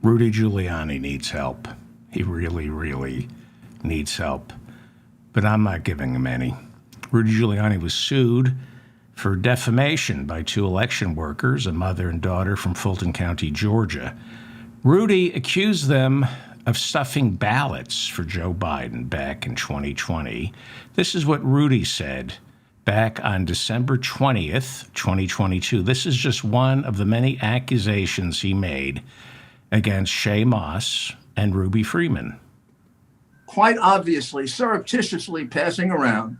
Rudy Giuliani needs help. He really, really needs help. But I'm not giving him any. Rudy Giuliani was sued for defamation by two election workers, a mother and daughter from Fulton County, Georgia. Rudy accused them of stuffing ballots for Joe Biden back in 2020. This is what Rudy said back on December 20th, 2022. This is just one of the many accusations he made against Shay Moss and Ruby Freeman. Quite obviously, surreptitiously passing around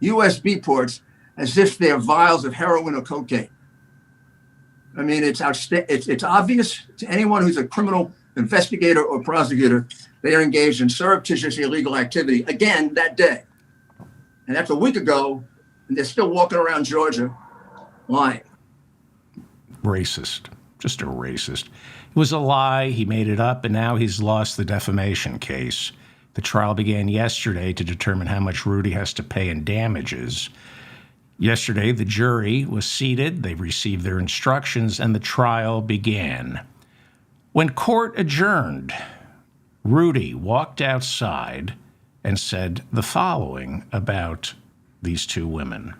USB ports as if they're vials of heroin or cocaine. I mean, it's obvious to anyone who's a criminal investigator or prosecutor, they are engaged in surreptitious illegal activity again that day. And that's a week ago, and they're still walking around Georgia lying. Racist. Just a racist. It was a lie. He made it up, and now he's lost the defamation case. The trial began yesterday to determine how much Rudy has to pay in damages. Yesterday, the jury was seated. They received their instructions, and the trial began. When court adjourned, Rudy walked outside and said the following about these two women.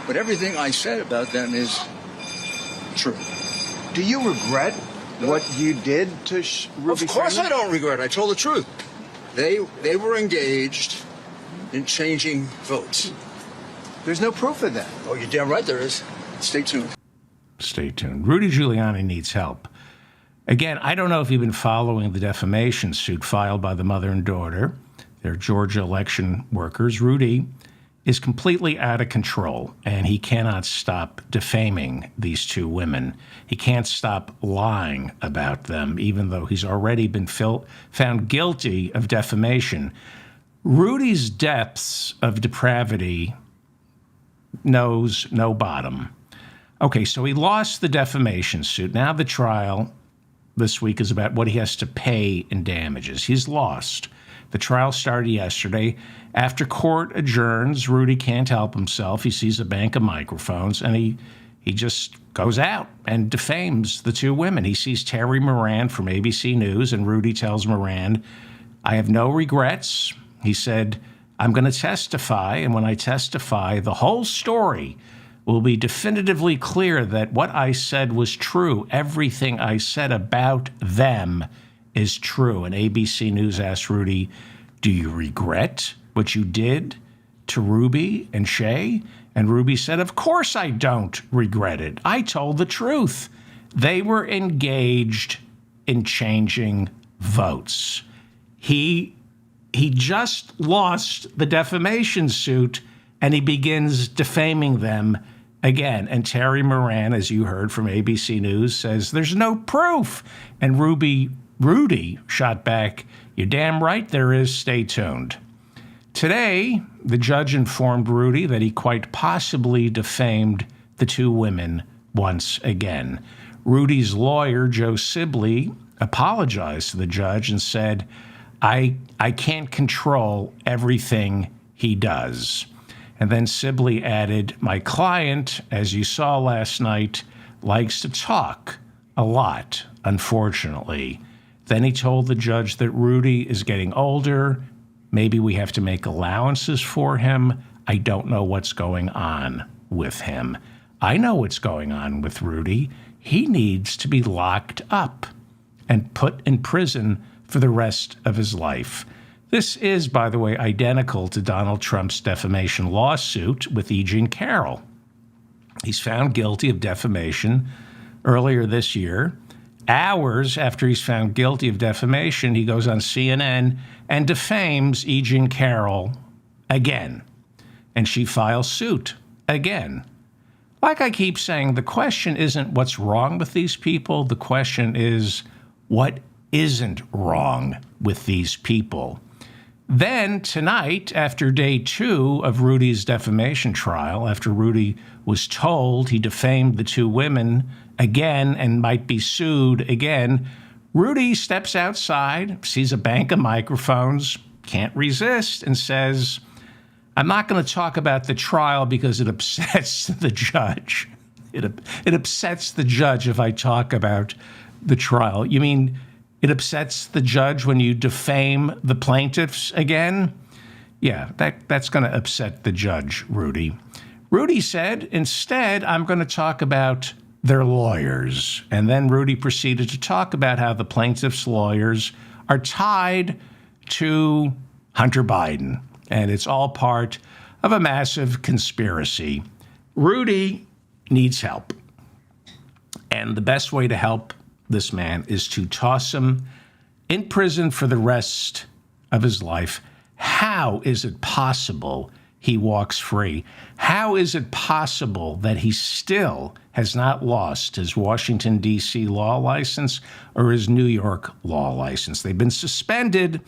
But everything I said about them is true. Do you regret what you did to Ruby? Of course Freeman? I don't regret it. I told the truth. They were engaged in changing votes. There's no proof of that. Oh, you're damn right there is. Stay tuned. Stay tuned. Rudy Giuliani needs help. Again, I don't know if you've been following the defamation suit filed by the mother and daughter. They're Georgia election workers. Rudy is completely out of control, and he cannot stop defaming these two women. He can't stop lying about them, even though he's already been found guilty of defamation. Rudy's depths of depravity knows no bottom. Okay, so he lost the defamation suit. Now the trial this week is about what he has to pay in damages. He's lost. The trial started yesterday. After court adjourns, Rudy can't help himself. He sees a bank of microphones, and he just goes out and defames the two women. He sees Terry Moran from ABC News, and Rudy tells Moran, I have no regrets. He said, I'm going to testify, and when I testify, the whole story will be definitively clear that what I said was true. Everything I said about them is true. And ABC News asked Rudy, do you regret what you did to Ruby and Shay? And Ruby said, of course I don't regret it. I told the truth. They were engaged in changing votes. He just lost the defamation suit, and he begins defaming them again. And Terry Moran, as you heard from ABC News, says there's no proof. And Rudy shot back, you're damn right there is, stay tuned. Today, the judge informed Rudy that he quite possibly defamed the two women once again. Rudy's lawyer, Joe Sibley, apologized to the judge and said, I can't control everything he does. And then Sibley added, my client, as you saw last night, likes to talk a lot, unfortunately. Then he told the judge that Rudy is getting older. Maybe we have to make allowances for him. I don't know what's going on with him. I know what's going on with Rudy. He needs to be locked up and put in prison for the rest of his life. This is, by the way, identical to Donald Trump's defamation lawsuit with E. Jean Carroll. He's found guilty of defamation earlier this year. Hours after he's found guilty of defamation, he goes on CNN and defames E. Jean Carroll again. And she files suit again. Like I keep saying, the question isn't what's wrong with these people. The question is what isn't wrong with these people. Then tonight, after day 2 of Rudy's defamation trial, after Rudy was told he defamed the two women again and might be sued again, Rudy steps outside, sees a bank of microphones, can't resist, and says, I'm not going to talk about the trial because it upsets the judge. It upsets the judge if I talk about the trial. You mean it upsets the judge when you defame the plaintiffs again? Yeah, that's going to upset the judge, Rudy. Rudy said, instead, I'm going to talk about their lawyers. And then Rudy proceeded to talk about how the plaintiffs' lawyers are tied to Hunter Biden. And it's all part of a massive conspiracy. Rudy needs help. And the best way to help this man is to toss him in prison for the rest of his life. How is it possible he walks free? How is it possible that he still has not lost his Washington, D.C. law license or his New York law license? They've been suspended,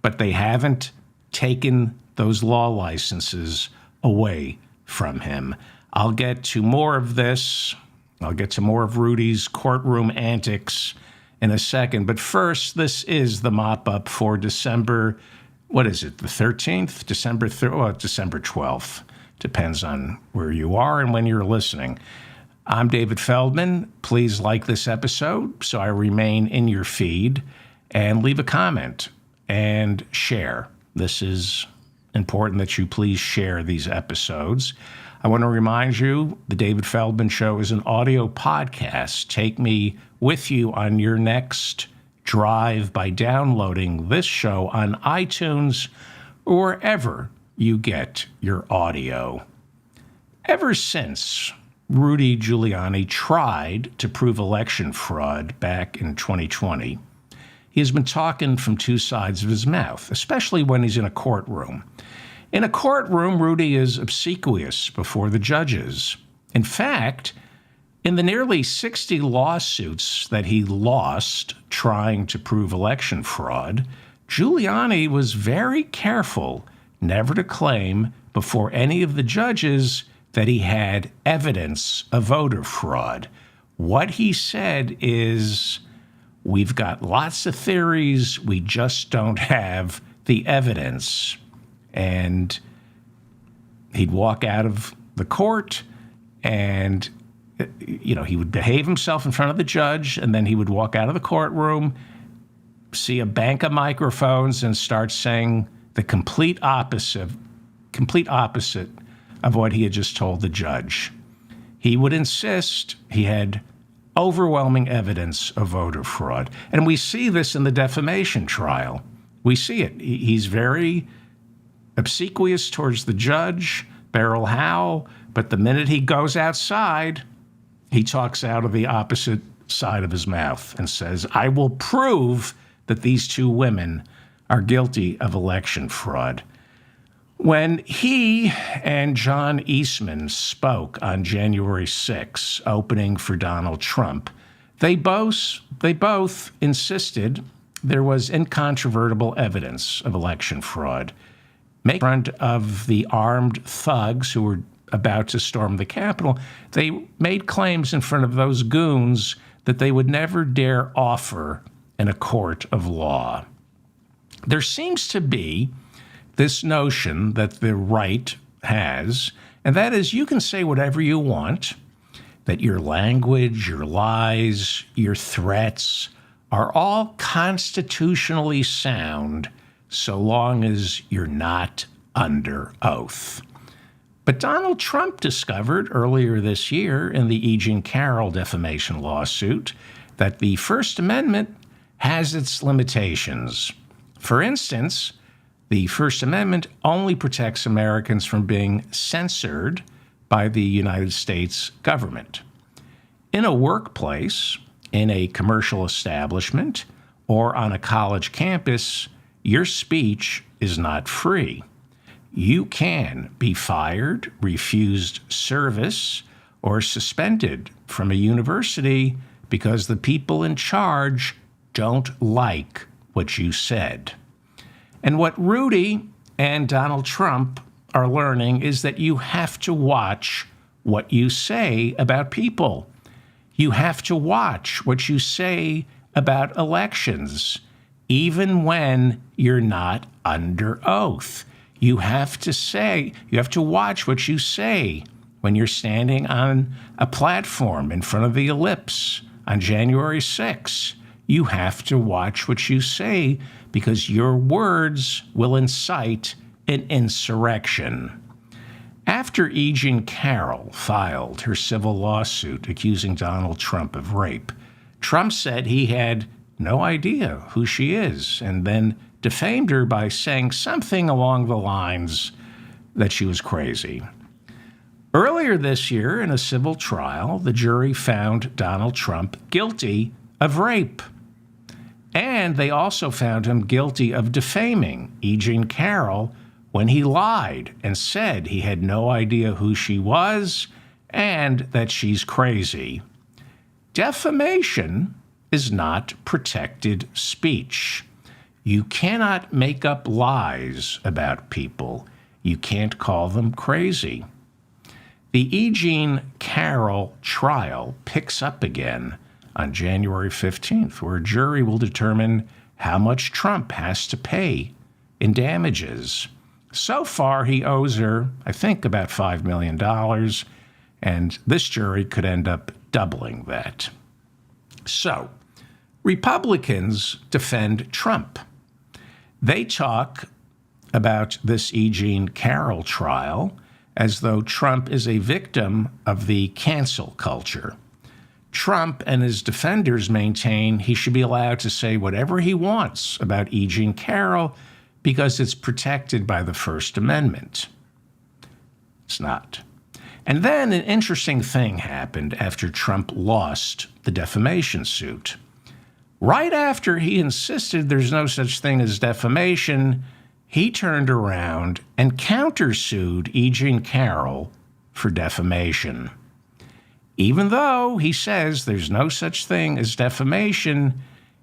but they haven't taken those law licenses away from him. I'll get to more of this. I'll get to more of Rudy's courtroom antics in a second. But first, this is the mop-up for December, what is it, the 13th? December 12th. Depends on where you are and when you're listening. I'm David Feldman. Please like this episode so I remain in your feed, and leave a comment and share. This is important that you please share these episodes. I want to remind you, the David Feldman Show is an audio podcast. Take me with you on your next drive by downloading this show on iTunes or wherever you get your audio. Ever since Rudy Giuliani tried to prove election fraud back in 2020, he has been talking from two sides of his mouth, especially when he's in a courtroom. In a courtroom, Rudy is obsequious before the judges. In fact, in the nearly 60 lawsuits that he lost trying to prove election fraud, Giuliani was very careful never to claim before any of the judges that he had evidence of voter fraud. What he said is, we've got lots of theories, we just don't have the evidence. And he'd walk out of the court and, he would behave himself in front of the judge, and then he would walk out of the courtroom, see a bank of microphones, and start saying the complete opposite of what he had just told the judge. He would insist he had overwhelming evidence of voter fraud. And we see this in the defamation trial. We see it. He's very obsequious towards the judge, Beryl Howe, but the minute he goes outside, he talks out of the opposite side of his mouth and says, I will prove that these two women are guilty of election fraud. When he and John Eastman spoke on January 6, opening for Donald Trump, they both insisted there was incontrovertible evidence of election fraud. Make front of the armed thugs who were about to storm the Capitol, they made claims in front of those goons that they would never dare offer in a court of law. There seems to be this notion that the right has, and that is you can say whatever you want, that your language, your lies, your threats are all constitutionally sound so long as you're not under oath. But Donald Trump discovered earlier this year in the E. Jean Carroll defamation lawsuit that the First Amendment has its limitations. For instance, the First Amendment only protects Americans from being censored by the United States government. In a workplace, in a commercial establishment, or on a college campus, your speech is not free. You can be fired, refused service, or suspended from a university because the people in charge don't like what you said. And what Rudy and Donald Trump are learning is that you have to watch what you say about people. You have to watch what you say about elections, even when you're not under oath. You have to watch what you say when you're standing on a platform in front of the ellipse on January 6th. You have to watch what you say because your words will incite an insurrection. After E. Jean Carroll filed her civil lawsuit accusing Donald Trump of rape, Trump said he had no idea who she is and then defamed her by saying something along the lines that she was crazy. Earlier this year, in a civil trial, the jury found Donald Trump guilty of rape. And they also found him guilty of defaming E. Jean Carroll when he lied and said he had no idea who she was and that she's crazy. Defamation is not protected speech. You cannot make up lies about people. You can't call them crazy. The E. Jean Carroll trial picks up again on January 15th, where a jury will determine how much Trump has to pay in damages. So far, he owes her, I think, about $5 million, and this jury could end up doubling that. So, Republicans defend Trump. They talk about this E. Jean Carroll trial as though Trump is a victim of the cancel culture. Trump and his defenders maintain he should be allowed to say whatever he wants about E. Jean Carroll because it's protected by the First Amendment. It's not. And then an interesting thing happened after Trump lost the defamation suit. Right after he insisted there's no such thing as defamation, he turned around and countersued E. Jean Carroll for defamation. Even though he says there's no such thing as defamation,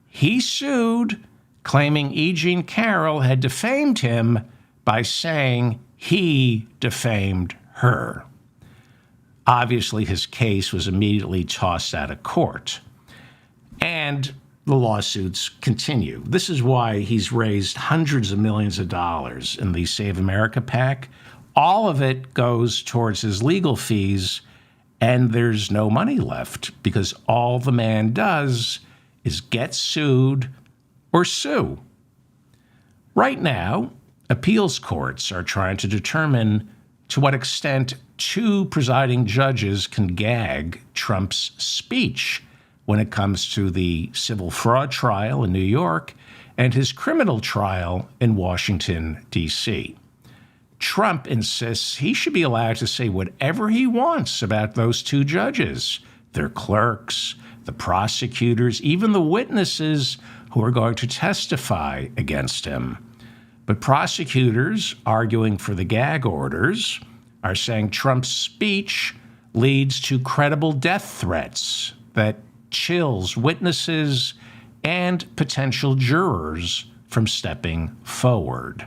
he sued, claiming E. Jean Carroll had defamed him by saying he defamed her. Obviously, his case was immediately tossed out of court. And the lawsuits continue. This is why he's raised hundreds of millions of dollars in the Save America PAC. All of it goes towards his legal fees, and there's no money left because all the man does is get sued or sue. Right now, appeals courts are trying to determine to what extent two presiding judges can gag Trump's speech when it comes to the civil fraud trial in New York and his criminal trial in Washington, D.C. Trump insists he should be allowed to say whatever he wants about those two judges, their clerks, the prosecutors, even the witnesses who are going to testify against him. But prosecutors arguing for the gag orders are saying Trump's speech leads to credible death threats that chills witnesses and potential jurors from stepping forward.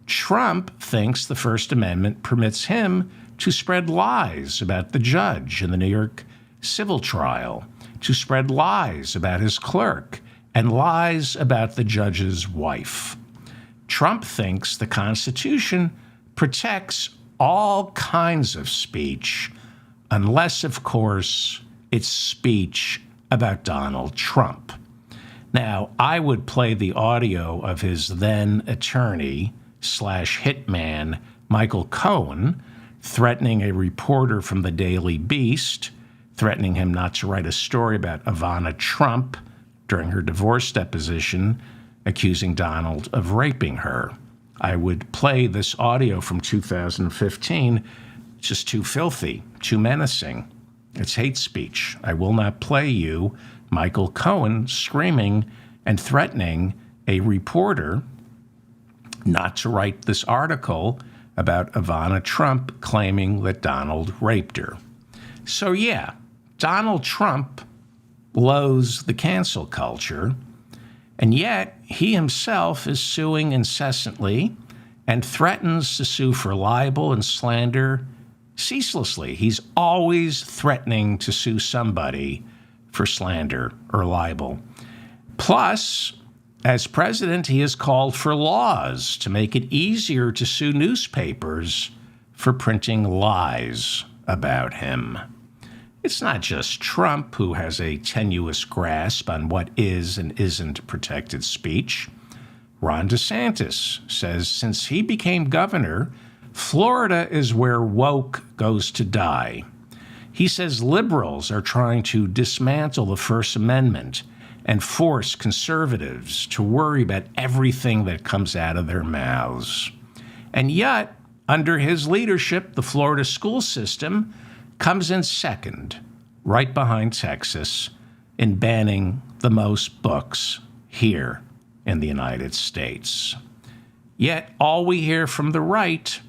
Trump thinks the First Amendment permits him to spread lies about the judge in the New York civil trial, to spread lies about his clerk, and lies about the judge's wife. Trump thinks the Constitution protects all kinds of speech, unless, of course, it's speech about Donald Trump. Now, I would play the audio of his then attorney / hitman, Michael Cohen, threatening a reporter from the Daily Beast, threatening him not to write a story about Ivana Trump during her divorce deposition, accusing Donald of raping her. I would play this audio from 2015. It's just too filthy, too menacing. It's hate speech. I will not play you Michael Cohen screaming and threatening a reporter not to write this article about Ivana Trump claiming that Donald raped her. So yeah, Donald Trump loathes the cancel culture, and yet he himself is suing incessantly and threatens to sue for libel and slander ceaselessly. He's always threatening to sue somebody for slander or libel. Plus, as president, he has called for laws to make it easier to sue newspapers for printing lies about him. It's not just Trump who has a tenuous grasp on what is and isn't protected speech. Ron DeSantis says since he became governor, Florida is where woke goes to die. He says liberals are trying to dismantle the First Amendment and force conservatives to worry about everything that comes out of their mouths. And yet, under his leadership, the Florida school system comes in second, right behind Texas, in banning the most books here in the United States. Yet, all we hear from the right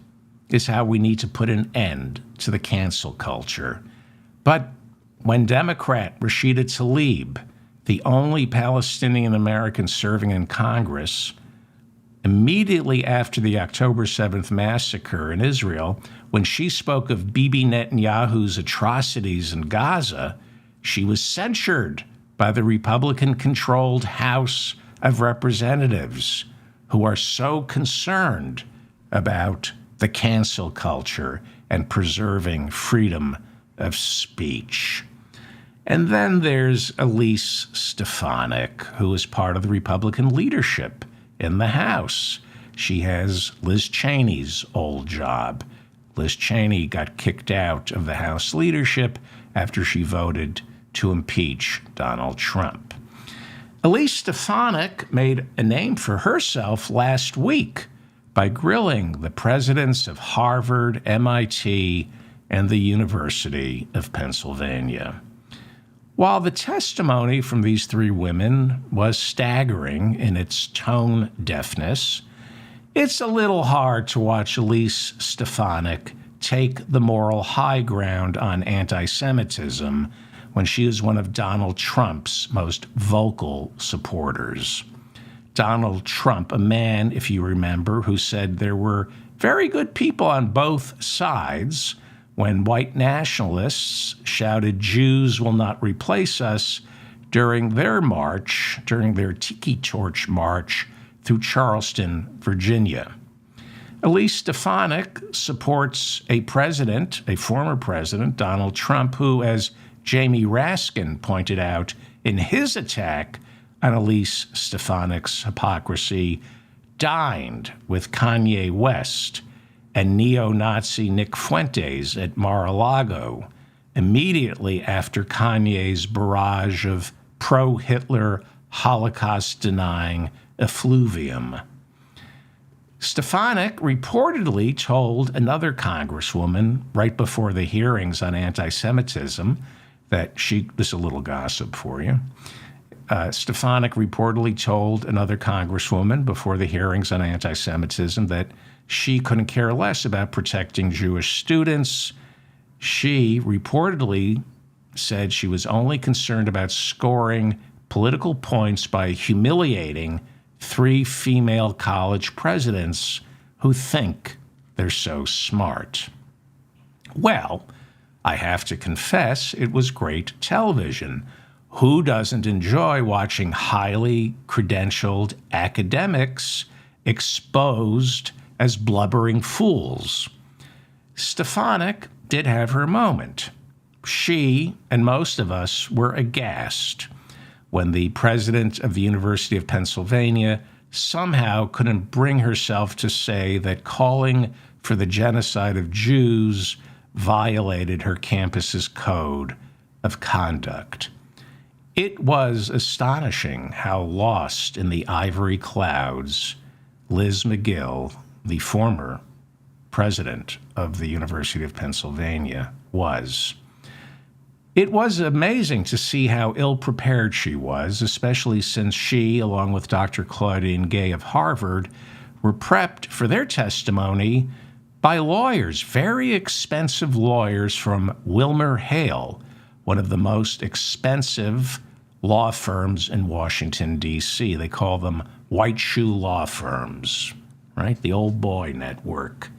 is how we need to put an end to the cancel culture. But when Democrat Rashida Tlaib, the only Palestinian American serving in Congress, immediately after the October 7th massacre in Israel, when she spoke of Bibi Netanyahu's atrocities in Gaza, she was censured by the Republican-controlled House of Representatives, who are so concerned about the cancel culture and preserving freedom of speech. And then there's Elise Stefanik, who is part of the Republican leadership in the House. She has Liz Cheney's old job. Liz Cheney got kicked out of the House leadership after she voted to impeach Donald Trump. Elise Stefanik made a name for herself last week by grilling the presidents of Harvard, MIT, and the University of Pennsylvania. While the testimony from these three women was staggering in its tone deafness, it's a little hard to watch Elise Stefanik take the moral high ground on anti-Semitism when she is one of Donald Trump's most vocal supporters. Donald Trump, a man, if you remember, who said there were very good people on both sides when white nationalists shouted, "Jews will not replace us," during their march, during their Tiki Torch march through Charleston, Virginia. Elise Stefanik supports a president, a former president, Donald Trump, who, as Jamie Raskin pointed out in his attack on Elise Stefanik's hypocrisy, dined with Kanye West and neo-Nazi Nick Fuentes at Mar-a-Lago immediately after Kanye's barrage of pro-Hitler, Holocaust-denying effluvium. Stefanik reportedly told another congresswoman right before the hearings on anti-Semitism that this is a little gossip for you. Stefanik reportedly told another congresswoman before the hearings on anti-Semitism that she couldn't care less about protecting Jewish students. She reportedly said she was only concerned about scoring political points by humiliating three female college presidents who think they're so smart. Well, I have to confess, it was great television. Who doesn't enjoy watching highly credentialed academics exposed as blubbering fools? Stefanik did have her moment. She and most of us were aghast when the president of the University of Pennsylvania somehow couldn't bring herself to say that calling for the genocide of Jews violated her campus's code of conduct. It was astonishing how lost in the ivory clouds Liz McGill, the former president of the University of Pennsylvania, was. It was amazing to see how ill-prepared she was, especially since she, along with Dr. Claudine Gay of Harvard, were prepped for their testimony by lawyers, very expensive lawyers from Wilmer Hale, one of the most expensive law firms in Washington, D.C. They call them white shoe law firms, right? The old boy network.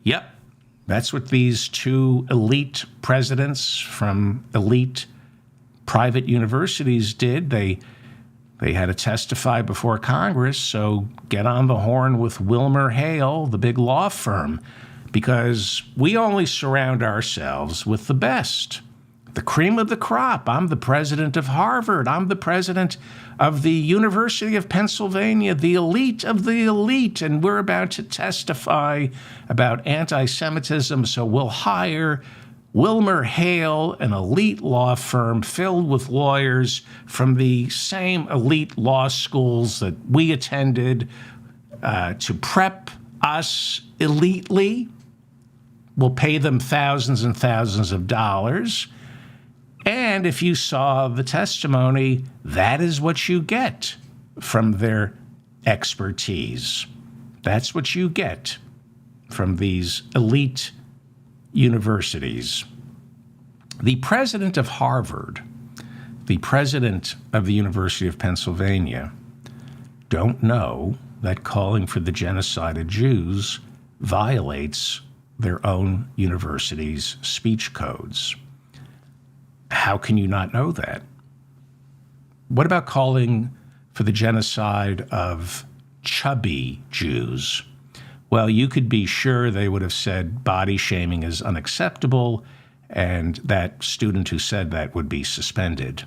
Yep. That's what these two elite presidents from elite private universities did. They had to testify before Congress, so get on the horn with Wilmer Hale, the big law firm. because we only surround ourselves with the best, the cream of the crop. I'm the president of Harvard. I'm the president of the University of Pennsylvania, the elite of the elite, and we're about to testify about anti-Semitism, so we'll hire Wilmer Hale, an elite law firm filled with lawyers from the same elite law schools that we attended to prep us elitely. We'll pay them thousands and thousands of dollars. And if you saw the testimony, that is what you get from their expertise. That's what you get from these elite universities. The president of Harvard, the president of the University of Pennsylvania, don't know that calling for the genocide of Jews violates their own university's speech codes. How can you not know that? What about calling for the genocide of chubby Jews? Well, you could be sure they would have said body shaming is unacceptable, and that student who said that would be suspended.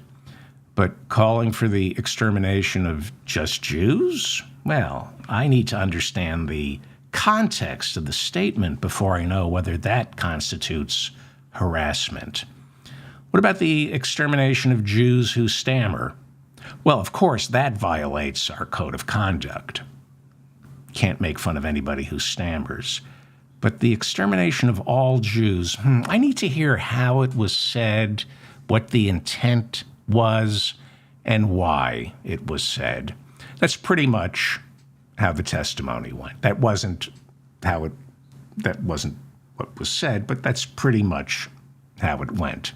But calling for the extermination of just Jews? Well, I need to understand the context of the statement before I know whether that constitutes harassment. What about the extermination of Jews who stammer? Well, of course, that violates our code of conduct. Can't make fun of anybody who stammers. But the extermination of all Jews, I need to hear how it was said, what the intent was, and why it was said. That's pretty much how the testimony went. That wasn't what was said, but that's pretty much how it went.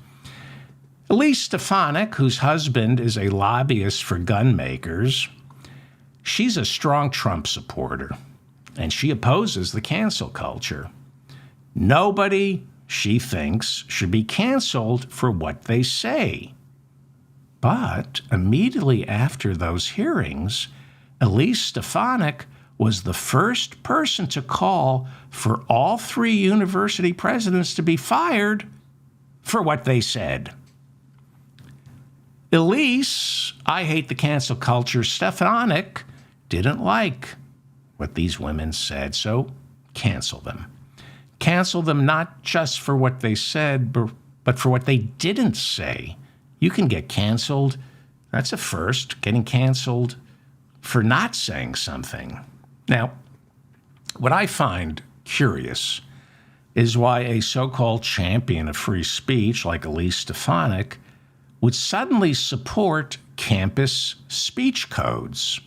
Elise Stefanik, whose husband is a lobbyist for gun makers, she's a strong Trump supporter, and she opposes the cancel culture. Nobody, she thinks, should be canceled for what they say. But immediately after those hearings, Elise Stefanik was the first person to call for all three university presidents to be fired for what they said. Elise, I hate the cancel culture, Stefanik, didn't like what these women said, so cancel them. Cancel them not just for what they said, but for what they didn't say. You can get canceled. That's a first, getting canceled for not saying something. Now, what I find curious is why a so-called champion of free speech like Elise Stefanik would suddenly support campus speech codes.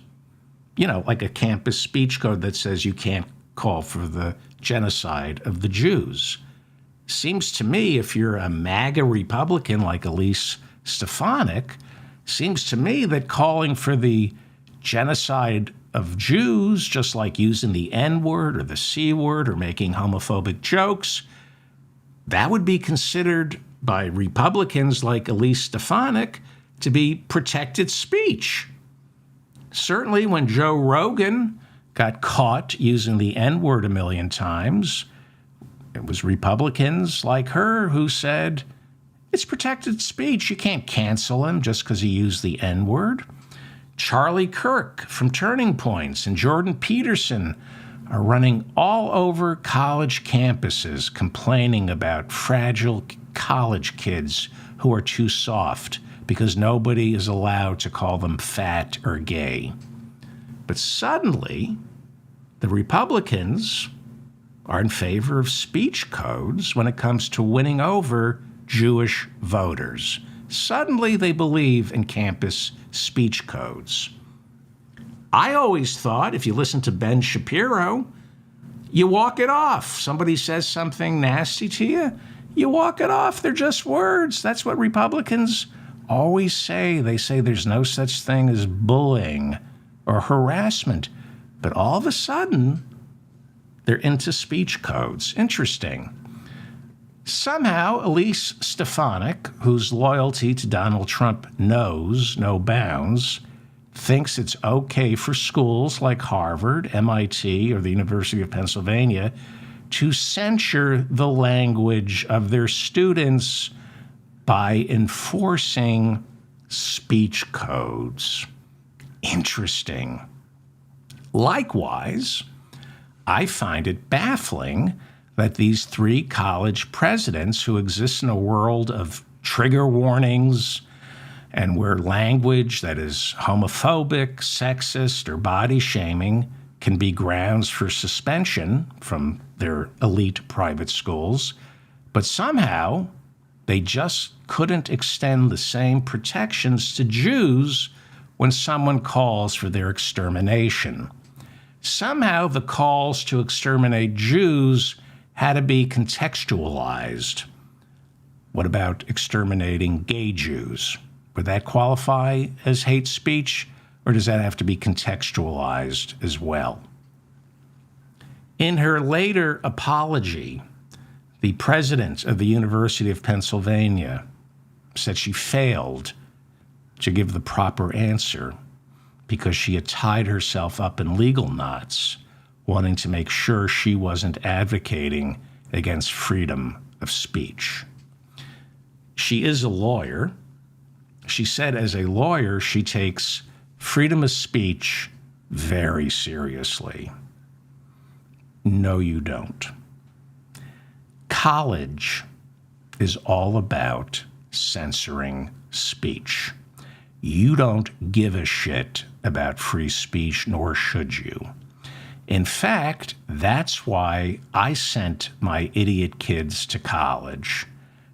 You know, like a campus speech code that says you can't call for the genocide of the Jews. Seems to me, if you're a MAGA Republican like Elise Stefanik, seems to me that calling for the genocide of Jews, just like using the N-word or the C-word or making homophobic jokes, that would be considered by Republicans like Elise Stefanik to be protected speech. Certainly when Joe Rogan got caught using the N-word a million times, it was Republicans like her who said, it's protected speech. You can't cancel him just because he used the N-word. Charlie Kirk from Turning Points and Jordan Peterson are running all over college campuses complaining about fragile college kids who are too soft because nobody is allowed to call them fat or gay. But suddenly, the Republicans are in favor of speech codes when it comes to winning over Jewish voters. Suddenly, they believe in campus speech codes. I always thought, if you listen to Ben Shapiro, you walk it off. Somebody says something nasty to you, you walk it off. They're just words. That's what Republicans always say. They say there's no such thing as bullying or harassment. But all of a sudden, they're into speech codes. Interesting. Somehow, Elise Stefanik, whose loyalty to Donald Trump knows no bounds, thinks it's okay for schools like Harvard, MIT, or the University of Pennsylvania to censure the language of their students by enforcing speech codes. Interesting. Likewise, I find it baffling that these three college presidents who exist in a world of trigger warnings and where language that is homophobic, sexist, or body shaming can be grounds for suspension from their elite private schools, but somehow they just couldn't extend the same protections to Jews when someone calls for their extermination. Somehow the calls to exterminate Jews had to be contextualized. What about exterminating gay Jews? Would that qualify as hate speech, or does that have to be contextualized as well? In her later apology, the president of the University of Pennsylvania said she failed to give the proper answer because she had tied herself up in legal knots, wanting to make sure she wasn't advocating against freedom of speech. She is a lawyer. She said as a lawyer, she takes freedom of speech very seriously. No, you don't. College is all about censoring speech. You don't give a shit about free speech, nor should you. In fact, that's why I sent my idiot kids to college,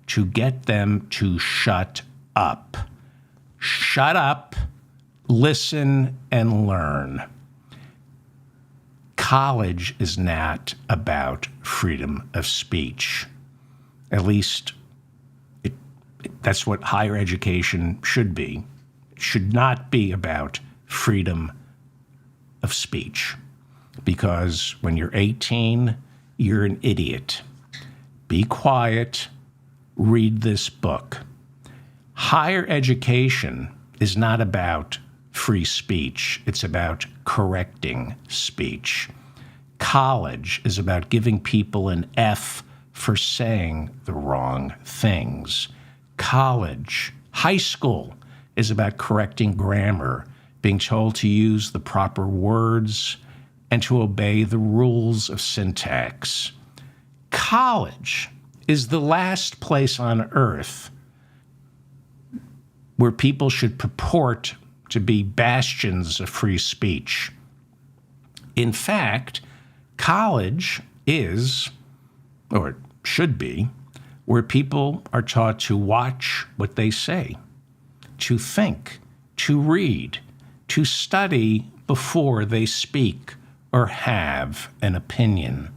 to get them to shut up. Shut up, listen, and learn. College is not about freedom of speech. At least that's what higher education should be. It should not be about freedom of speech. Because when you're 18, you're an idiot. Be quiet. Read this book. Higher education is not about free speech. It's about correcting speech. College is about giving people an F for saying the wrong things. College, high school, is about correcting grammar, being told to use the proper words, and to obey the rules of syntax. College is the last place on earth where people should purport to be bastions of free speech. In fact, college is, or it should be, where people are taught to watch what they say, to think, to read, to study before they speak or have an opinion.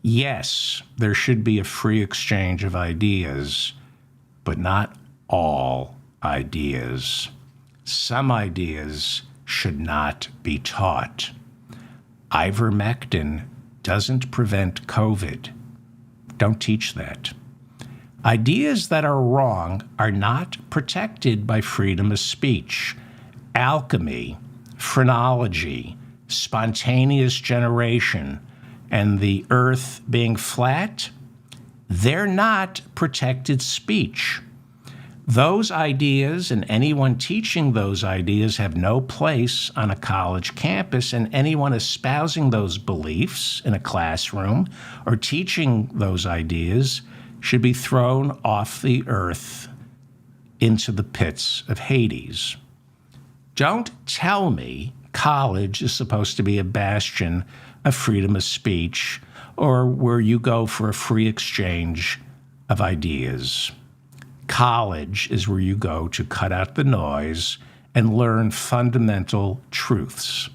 Yes, there should be a free exchange of ideas, but not all ideas. Some ideas should not be taught. Ivermectin doesn't prevent COVID. Don't teach that. Ideas that are wrong are not protected by freedom of speech. Alchemy, phrenology, spontaneous generation, and the earth being flat, they're not protected speech. Those ideas and anyone teaching those ideas have no place on a college campus, and anyone espousing those beliefs in a classroom or teaching those ideas should be thrown off the earth into the pits of Hades. Don't tell me college is supposed to be a bastion of freedom of speech or where you go for a free exchange of ideas. College is where you go to cut out the noise and learn fundamental truths.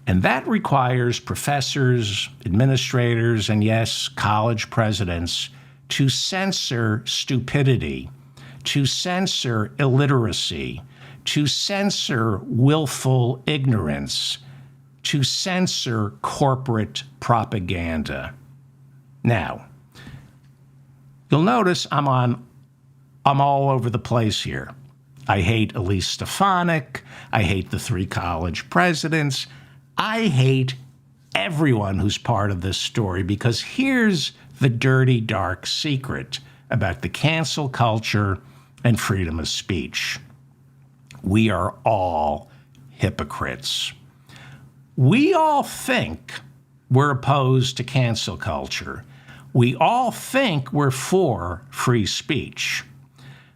And that requires professors, administrators, and yes, college presidents to censor stupidity, to censor illiteracy, to censor willful ignorance, to censor corporate propaganda. Now, you'll notice I'm all over the place here. I hate Elise Stefanik. I hate the three college presidents. I hate everyone who's part of this story, because here's the dirty, dark secret about the cancel culture and freedom of speech. We are all hypocrites. We all think we're opposed to cancel culture. We all think we're for free speech.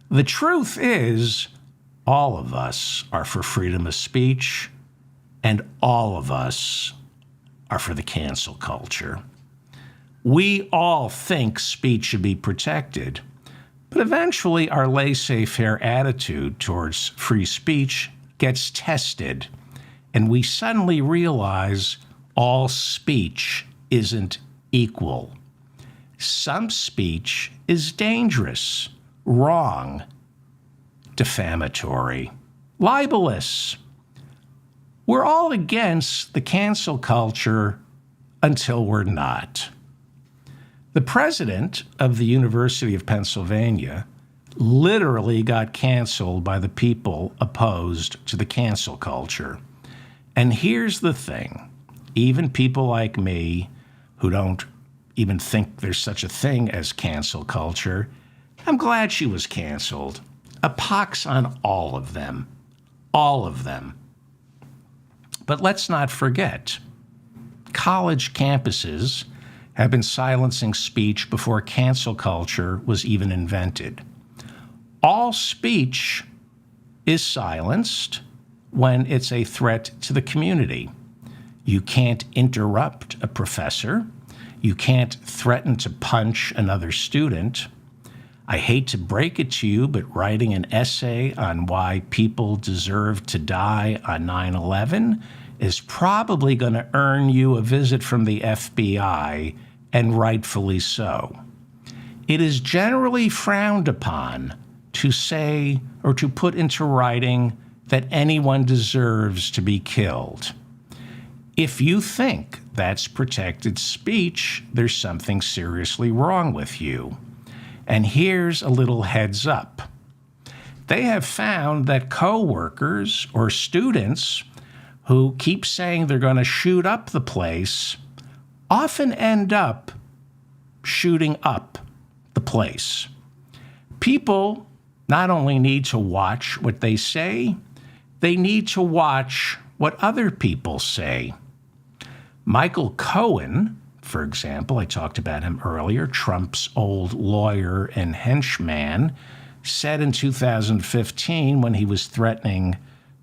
The truth is, all of us are for freedom of speech, and all of us are for the cancel culture. We all think speech should be protected, but eventually our laissez-faire attitude towards free speech gets tested, and we suddenly realize all speech isn't equal. Some speech is dangerous, wrong, defamatory, libelous. We're all against the cancel culture until we're not. The president of the University of Pennsylvania literally got canceled by the people opposed to the cancel culture. And here's the thing, even people like me who don't even think there's such a thing as cancel culture, I'm glad she was canceled. A pox on all of them. All of them. But let's not forget, college campuses have been silencing speech before cancel culture was even invented. All speech is silenced when it's a threat to the community. You can't interrupt a professor. You can't threaten to punch another student. I hate to break it to you, but writing an essay on why people deserve to die on 9/11 is probably going to earn you a visit from the FBI, and rightfully so. It is generally frowned upon to say or to put into writing that anyone deserves to be killed. If you think that's protected speech, there's something seriously wrong with you. And here's a little heads up. They have found that coworkers or students who keep saying they're going to shoot up the place often end up shooting up the place. People not only need to watch what they say, they need to watch what other people say. Michael Cohen, for example, I talked about him earlier, Trump's old lawyer and henchman, said in 2015 when he was threatening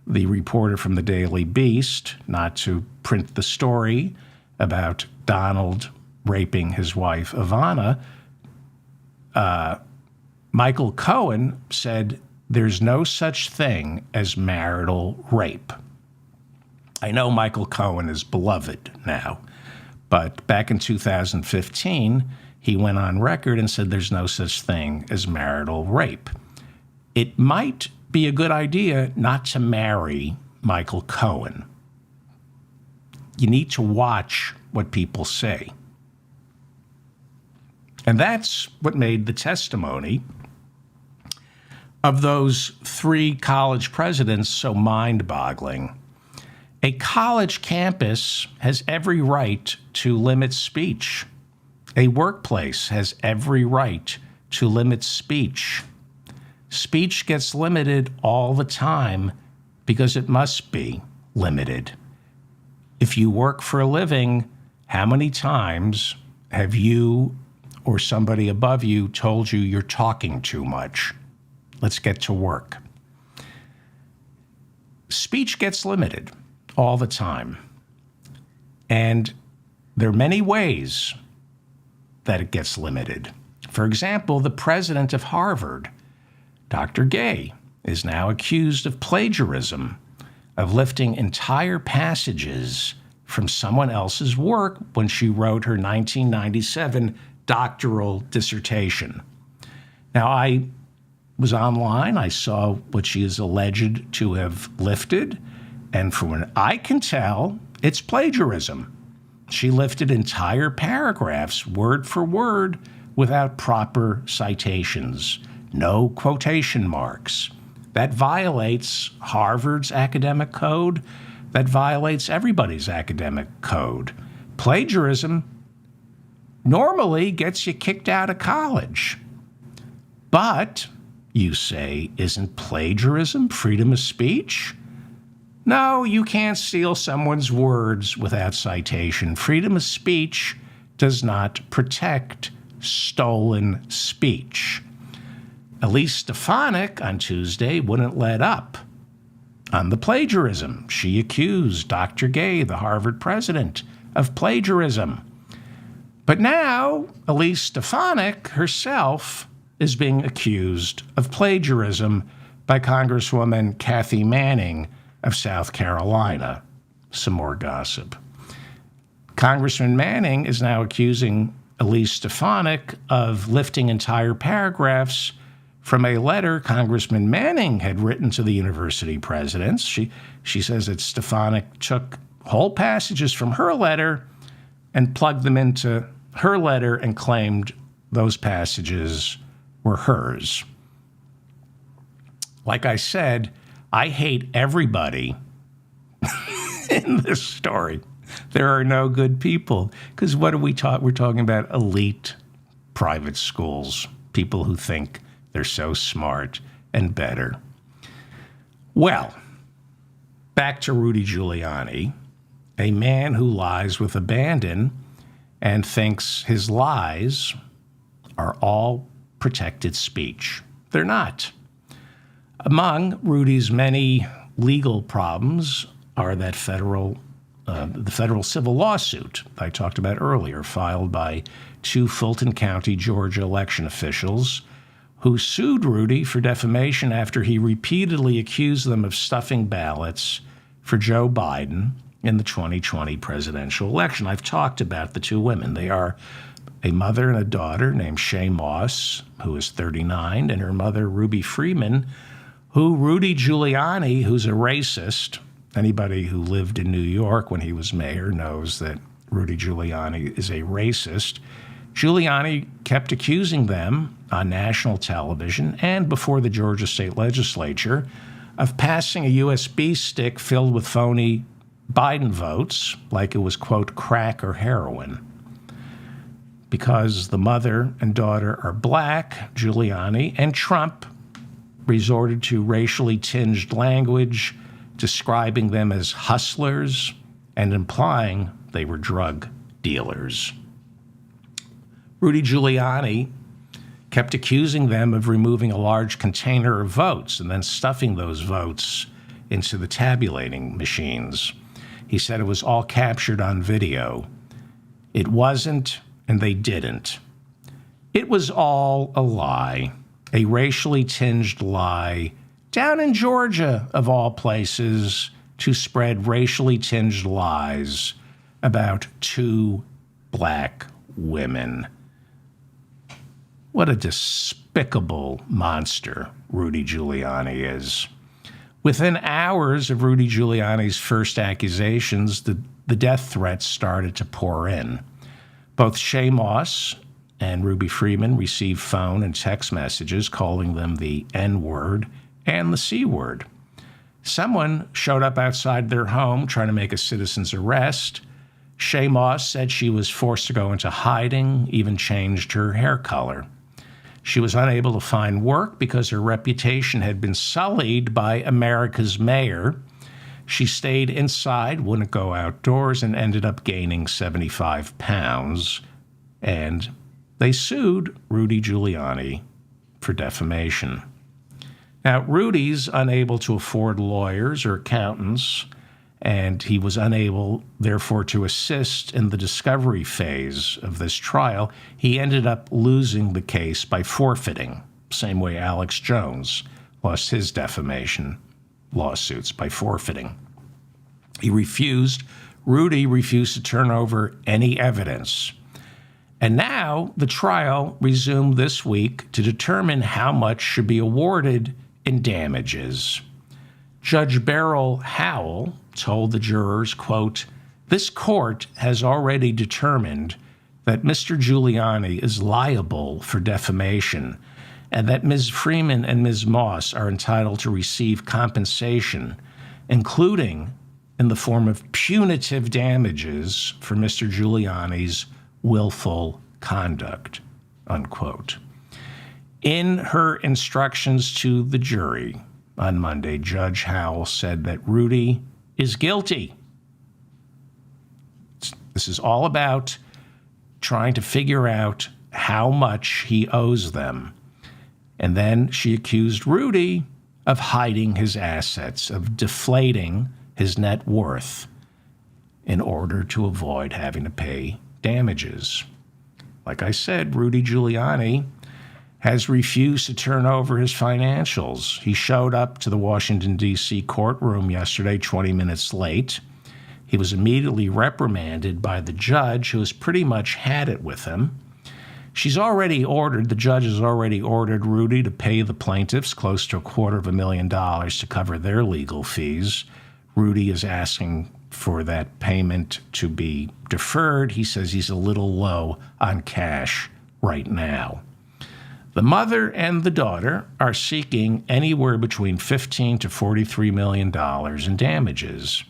the reporter from the Daily Beast not to print the story about Donald raping his wife, Ivana, Michael Cohen said, "There's no such thing as marital rape." I know Michael Cohen is beloved now, but back in 2015, he went on record and said there's no such thing as marital rape. It might be a good idea not to marry Michael Cohen. You need to watch what people say. And that's what made the testimony of those three college presidents so mind-boggling. A college campus has every right to limit speech. A workplace has every right to limit speech. Speech gets limited all the time because it must be limited. If you work for a living, how many times have you or somebody above you told you you're talking too much? Let's get to work. Speech gets limited all the time. And there are many ways that it gets limited. For example, the president of Harvard, Dr. Gay, is now accused of plagiarism, of lifting entire passages from someone else's work when she wrote her 1997 doctoral dissertation. Now, I was online. I saw what she is alleged to have lifted, and from what I can tell, it's plagiarism. She lifted entire paragraphs, word for word, without proper citations, no quotation marks. That violates Harvard's academic code. That violates everybody's academic code. Plagiarism normally gets you kicked out of college. But, you say, isn't plagiarism freedom of speech? No, you can't steal someone's words without citation. Freedom of speech does not protect stolen speech. Elise Stefanik on Tuesday wouldn't let up on the plagiarism. She accused Dr. Gay, the Harvard president, of plagiarism. But now, Elise Stefanik herself is being accused of plagiarism by Congresswoman Kathy Manning of South Carolina. Some more gossip. Congressman Manning is now accusing Elise Stefanik of lifting entire paragraphs from a letter Congressman Manning had written to the university presidents. She says that Stefanik took whole passages from her letter and plugged them into her letter and claimed those passages were hers. Like I said, I hate everybody in this story. There are no good people. Because what do we talk? We're talking about elite private schools, people who think they're so smart and better. Well, back to Rudy Giuliani, a man who lies with abandon and thinks his lies are all protected speech. They're not. Among Rudy's many legal problems are that the federal civil lawsuit I talked about earlier, filed by two Fulton County, Georgia election officials who sued Rudy for defamation after he repeatedly accused them of stuffing ballots for Joe Biden in the 2020 presidential election. I've talked about the two women. They are a mother and a daughter named Shay Moss, who is 39, and her mother, Ruby Freeman, who Rudy Giuliani, who's a racist. Anybody who lived in New York when he was mayor knows that Rudy Giuliani is a racist. Giuliani kept accusing them on national television and before the Georgia state legislature of passing a USB stick filled with phony Biden votes like it was, quote, crack or heroin. Because the mother and daughter are black, Giuliani and Trump resorted to racially tinged language, describing them as hustlers and implying they were drug dealers. Rudy Giuliani kept accusing them of removing a large container of votes and then stuffing those votes into the tabulating machines. He said it was all captured on video. It wasn't, and they didn't. It was all a lie, a racially tinged lie, down in Georgia, of all places, to spread racially tinged lies about two black women. What a despicable monster Rudy Giuliani is. Within hours of Rudy Giuliani's first accusations, the death threats started to pour in. Both Shay Moss and Ruby Freeman received phone and text messages calling them the N-word and the C-word. Someone showed up outside their home trying to make a citizen's arrest. Shay Moss said she was forced to go into hiding, even changed her hair color. She was unable to find work because her reputation had been sullied by America's mayor. She stayed inside, wouldn't go outdoors, and ended up gaining 75 pounds. And they sued Rudy Giuliani for defamation. Now, Rudy's unable to afford lawyers or accountants, and he was unable, therefore, to assist in the discovery phase of this trial. He ended up losing the case by forfeiting, same way Alex Jones lost his defamation lawsuits, by forfeiting. Rudy refused to turn over any evidence. And now the trial resumed this week to determine how much should be awarded in damages. Judge Beryl Howell told the jurors, quote, "This court has already determined that Mr. Giuliani is liable for defamation and that Ms. Freeman and Ms. Moss are entitled to receive compensation, including in the form of punitive damages for Mr. Giuliani's willful conduct, unquote. In her instructions to the jury on Monday, Judge Howell said that Rudy is guilty. This is all about trying to figure out how much he owes them. And then she accused Rudy of hiding his assets, of deflating his net worth in order to avoid having to pay damages. Like I said, Rudy Giuliani has refused to turn over his financials. He showed up to the Washington, D.C. courtroom yesterday 20 minutes late. He was immediately reprimanded by the judge, who has pretty much had it with him. The judge has already ordered Rudy to pay the plaintiffs close to $250,000 to cover their legal fees. Rudy is asking for that payment to be deferred. He says he's a little low on cash right now. The mother and the daughter are seeking anywhere between $15 to $43 million in damages.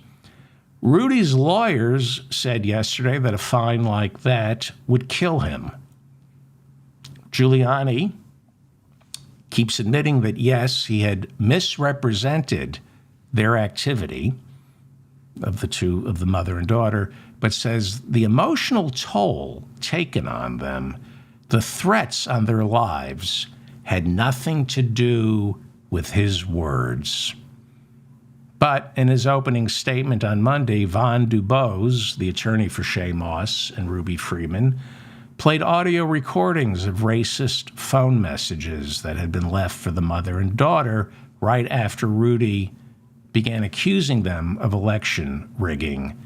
Rudy's lawyers said yesterday that a fine like that would kill him. Giuliani keeps admitting that, yes, he had misrepresented their activity of the mother and daughter, but says the emotional toll taken on them, the threats on their lives, had nothing to do with his words. But in his opening statement on Monday, Von Dubose, the attorney for Shea Moss and Ruby Freeman, played audio recordings of racist phone messages that had been left for the mother and daughter right after Rudy began accusing them of election rigging.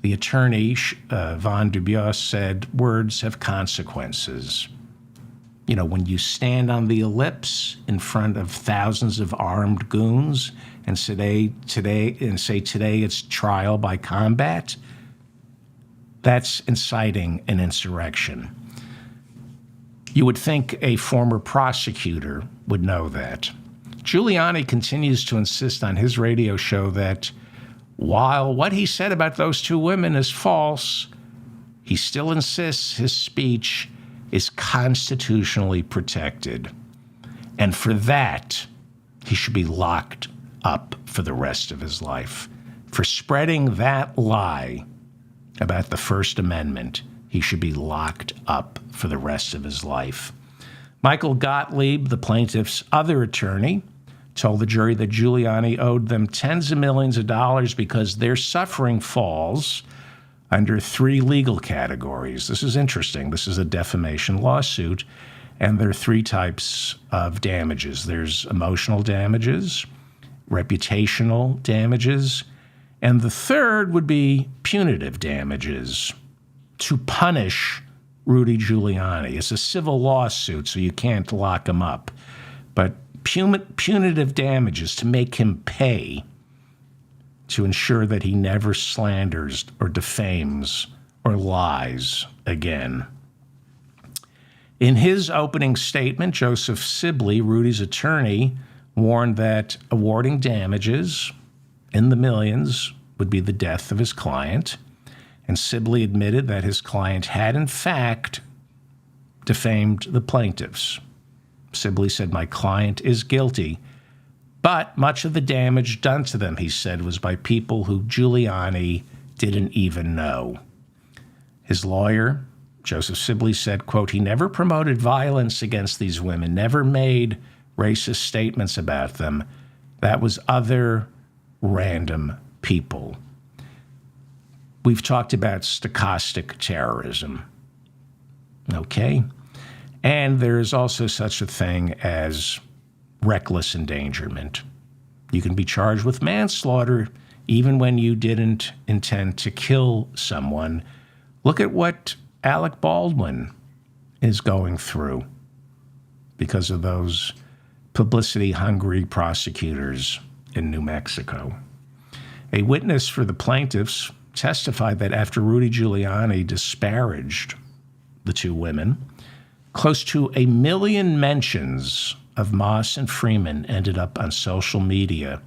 The attorney, Von Dubose, said words have consequences. You know, when you stand on the ellipse in front of thousands of armed goons and say today it's trial by combat, that's inciting an insurrection. You would think a former prosecutor would know that. Giuliani continues to insist on his radio show that while what he said about those two women is false, he still insists his speech is constitutionally protected. And for that, he should be locked up for the rest of his life. For spreading that lie about the First Amendment, he should be locked up for the rest of his life. Michael Gottlieb, the plaintiff's other attorney, told the jury that Giuliani owed them tens of millions of dollars because their suffering falls under three legal categories. This is interesting. This is a defamation lawsuit, and there are three types of damages. There's emotional damages, reputational damages, and the third would be punitive damages to punish Rudy Giuliani. It's a civil lawsuit, so you can't lock him up. But punitive damages to make him pay to ensure that he never slanders or defames or lies again. In his opening statement, Joseph Sibley, Rudy's attorney, warned that awarding damages in the millions would be the death of his client. And Sibley admitted that his client had, in fact, defamed the plaintiffs. Sibley said, "My client is guilty, but much of the damage done to them," he said, "was by people who Giuliani didn't even know." His lawyer, Joseph Sibley, said, quote, "He never promoted violence against these women, never made racist statements about them. That was other random people." We've talked about stochastic terrorism, okay? And there is also such a thing as reckless endangerment. You can be charged with manslaughter even when you didn't intend to kill someone. Look at what Alec Baldwin is going through because of those publicity-hungry prosecutors in New Mexico. A witness for the plaintiffs testified that after Rudy Giuliani disparaged the two women, close to 1 million mentions of Moss and Freeman ended up on social media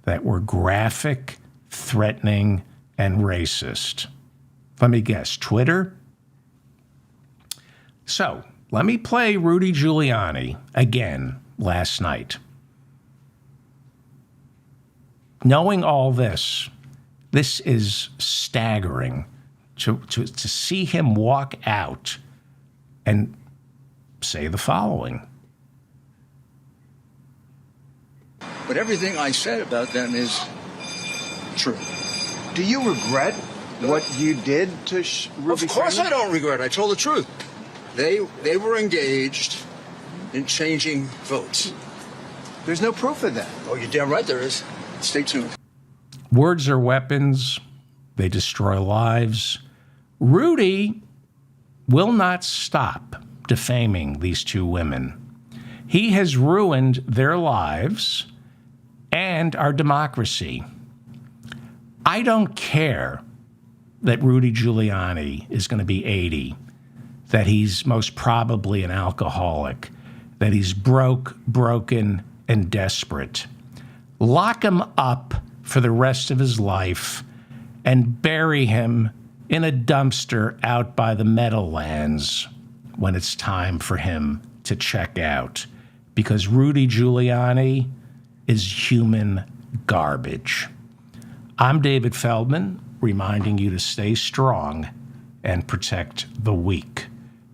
that were graphic, threatening, and racist. Let me guess, Twitter? So, let me play Rudy Giuliani again last night. Knowing all this is staggering to see him walk out and say the following. But everything I said about them is true. Do you regret what you did to Ruby? Of course I don't regret. I told the truth. They were engaged in changing votes. There's no proof of that. Oh, you're damn right there is. Stay tuned. Words are weapons. They destroy lives. Rudy will not stop defaming these two women. He has ruined their lives and our democracy. I don't care that Rudy Giuliani is going to be 80, that he's most probably an alcoholic, that he's broken, and desperate. Lock him up for the rest of his life and bury him in a dumpster out by the Meadowlands when it's time for him to check out, because Rudy Giuliani is human garbage. I'm David Feldman, reminding you to stay strong and protect the weak.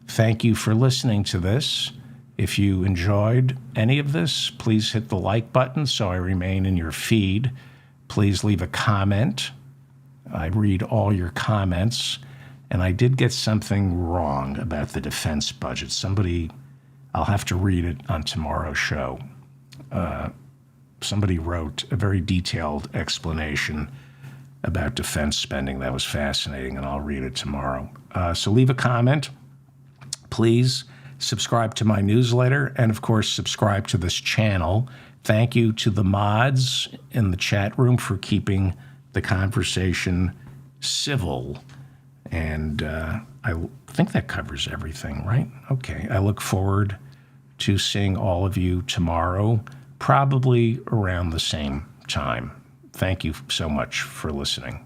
Thank you for listening to this. If you enjoyed any of this, please hit the like button so I remain in your feed. Please leave a comment. I read all your comments. And I did get something wrong about the defense budget. I'll have to read it on tomorrow's show. Somebody wrote a very detailed explanation about defense spending. That was fascinating, and I'll read it tomorrow. So leave a comment. Please subscribe to my newsletter, and of course, subscribe to this channel. Thank you to the mods in the chat room for keeping the conversation civil. And I think that covers everything, right? Okay. I look forward to seeing all of you tomorrow, probably around the same time. Thank you so much for listening.